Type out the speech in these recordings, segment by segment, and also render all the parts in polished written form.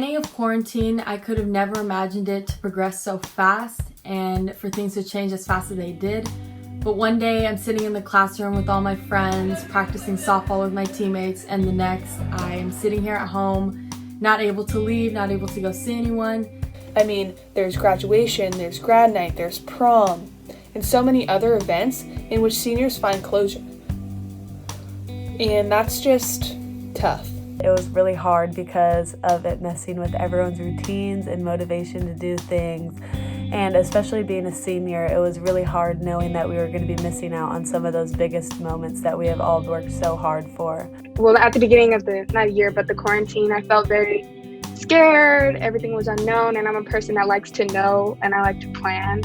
beginning of quarantine, I could have never imagined it to progress so fast and for things to change as fast as they did. But one day I'm sitting in the classroom with all my friends, practicing softball with my teammates, and the next I am sitting here at home, not able to leave, not able to go see anyone. I mean, there's graduation, there's grad night, there's prom, and so many other events in which seniors find closure. And that's just tough. It was really hard because of it messing with everyone's routines and motivation to do things. And especially being a senior, it was really hard knowing that we were going to be missing out on some of those biggest moments that we have all worked so hard for. Well, at the beginning of the quarantine, I felt very scared. Everything was unknown, and I'm a person that likes to know and I like to plan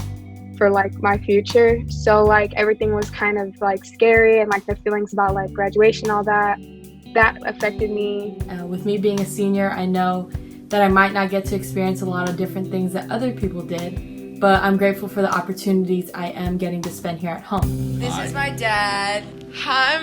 for my future. So everything was kind of scary, and the feelings about graduation, all that affected me. With me being a senior, I know that I might not get to experience a lot of different things that other people did, but I'm grateful for the opportunities I am getting to spend here at home. This is my dad. Hi,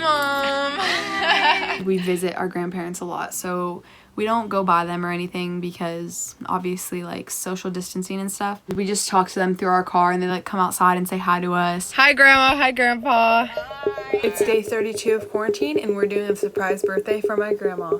Mom. We visit our grandparents a lot, so we don't go by them or anything because obviously social distancing and stuff. We just talk to them through our car, and they come outside and say hi to us. Hi, Grandma. Hi, Grandpa. It's day 32 of quarantine, and we're doing a surprise birthday for my grandma.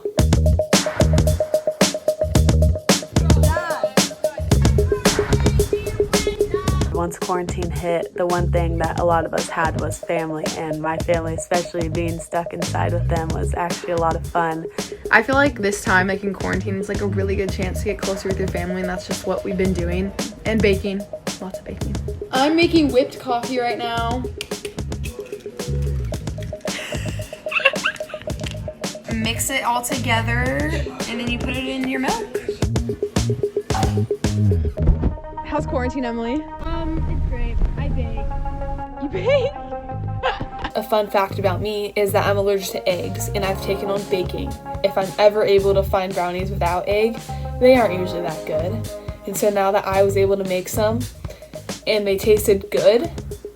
Once quarantine hit, the one thing that a lot of us had was family, and my family, especially being stuck inside with them, was actually a lot of fun. I feel like this time, in quarantine, is a really good chance to get closer with your family, and that's just what we've been doing. And baking. Lots of baking. I'm making whipped coffee right now. Mix it all together, and then you put it in your milk. How's quarantine, Emily? It's great. I bake. You bake? A fun fact about me is that I'm allergic to eggs, and I've taken on baking. If I'm ever able to find brownies without egg, they aren't usually that good. And so now that I was able to make some, and they tasted good,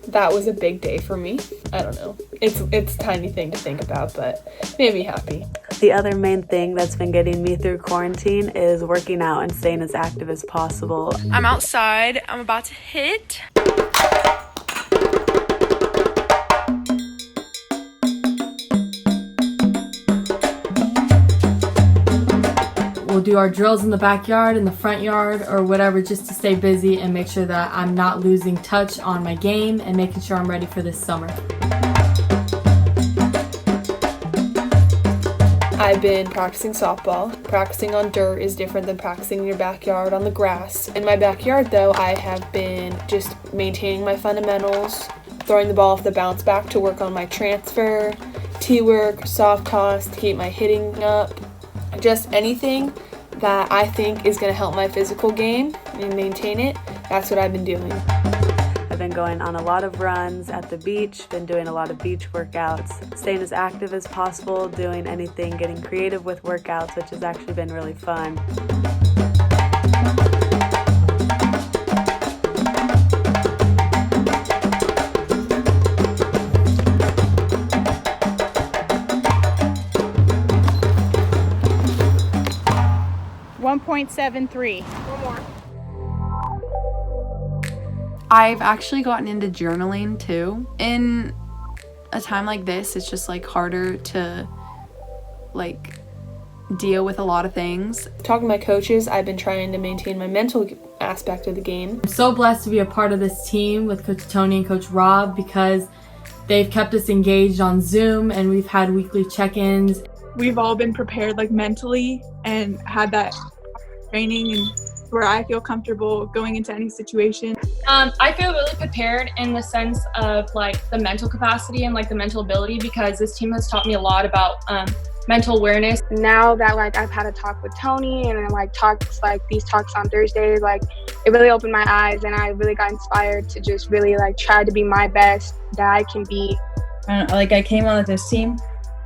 that was a big day for me. I don't know. It's a tiny thing to think about, but made me happy. The other main thing that's been getting me through quarantine is working out and staying as active as possible. I'm outside. I'm about to hit. We'll do our drills in the backyard, in the front yard, or whatever, just to stay busy and make sure that I'm not losing touch on my game and making sure I'm ready for this summer. I've been practicing softball. Practicing on dirt is different than practicing in your backyard on the grass. In my backyard, though, I have been just maintaining my fundamentals, throwing the ball off the bounce back to work on my transfer, tee work, soft toss to keep my hitting up. Just anything that I think is going to help my physical game and maintain it, that's what I've been doing. I've been going on a lot of runs at the beach, been doing a lot of beach workouts, staying as active as possible, doing anything, getting creative with workouts, which has actually been really fun. .73. I've actually gotten into journaling too. In a time like this, it's just harder to deal with a lot of things. Talking to my coaches, I've been trying to maintain my mental aspect of the game. I'm so blessed to be a part of this team with Coach Tony and Coach Rob because they've kept us engaged on Zoom, and we've had weekly check-ins. We've all been prepared mentally and had that training, and where I feel comfortable going into any situation. I feel really prepared in the sense of the mental capacity and the mental ability, because this team has taught me a lot about mental awareness. Now that I've had a talk with Tony and talks these talks on Thursdays, it really opened my eyes, and I really got inspired to just really try to be my best that I can be. I came on this team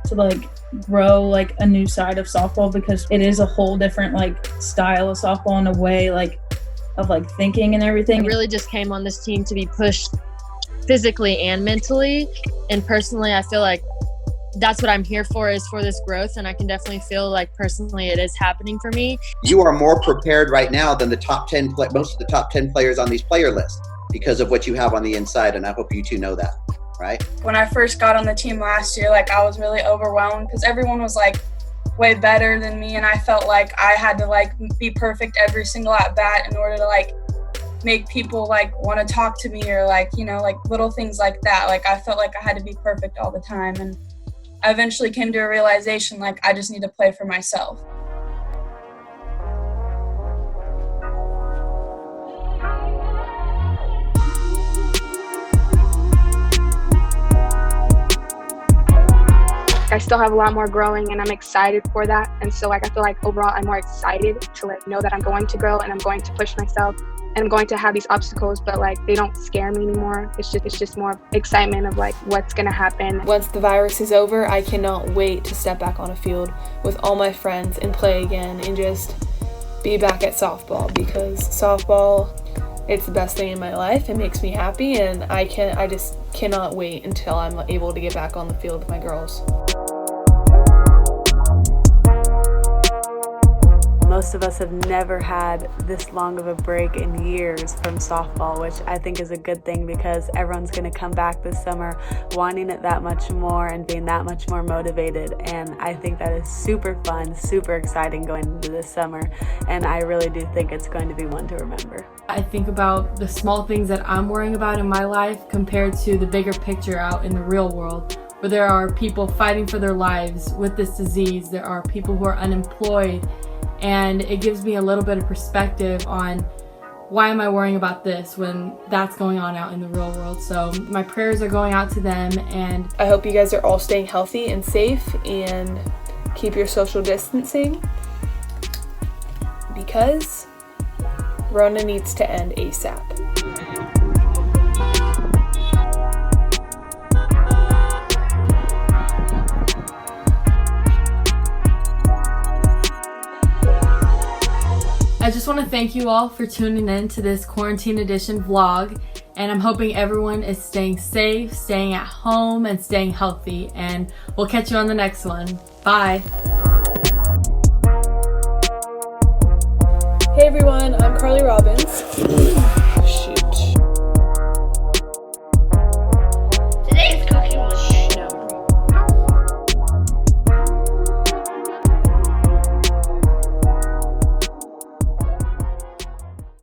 to grow a new side of softball, because it is a whole different style of softball and a way of thinking and everything. I really just came on this team to be pushed physically and mentally, and personally I feel that's what I'm here for, is for this growth. And I can definitely feel like personally it is happening for me. You are more prepared right now than the top 10, most of the top 10 players on these player lists because of what you have on the inside. And I hope you two know that, right? When I first got on the team last year, like I was really overwhelmed because everyone was like way better than me. And I felt like I had to like be perfect every single at bat in order to like make people like want to talk to me, or like, you know, like little things like that. Like I felt like I had to be perfect all the time. And I eventually came to a realization like I just need to play for myself. I still have a lot more growing, and I'm excited for that. And so like I feel like overall I'm more excited to like know that I'm going to grow and I'm going to push myself and I'm going to have these obstacles, but like they don't scare me anymore. It's just more excitement of like what's gonna happen. Once the virus is over, I cannot wait to step back on a field with all my friends and play again and just be back at softball, because softball, it's the best thing in my life. It makes me happy, and I just cannot wait until I'm able to get back on the field with my girls. Most of us have never had this long of a break in years from softball, which I think is a good thing because everyone's going to come back this summer wanting it that much more and being that much more motivated. And I think that is super fun, super exciting going into this summer. And I really do think it's going to be one to remember. I think about the small things that I'm worrying about in my life compared to the bigger picture out in the real world, where there are people fighting for their lives with this disease. There are people who are unemployed. And it gives me a little bit of perspective on why am I worrying about this when that's going on out in the real world. So my prayers are going out to them, and I hope you guys are all staying healthy and safe and keep your social distancing, because Rona needs to end ASAP. I just want to thank you all for tuning in to this quarantine edition vlog, and I'm hoping everyone is staying safe, staying at home, and staying healthy, and we'll catch you on the next one. Bye. Hey everyone, I'm Carly Robbins.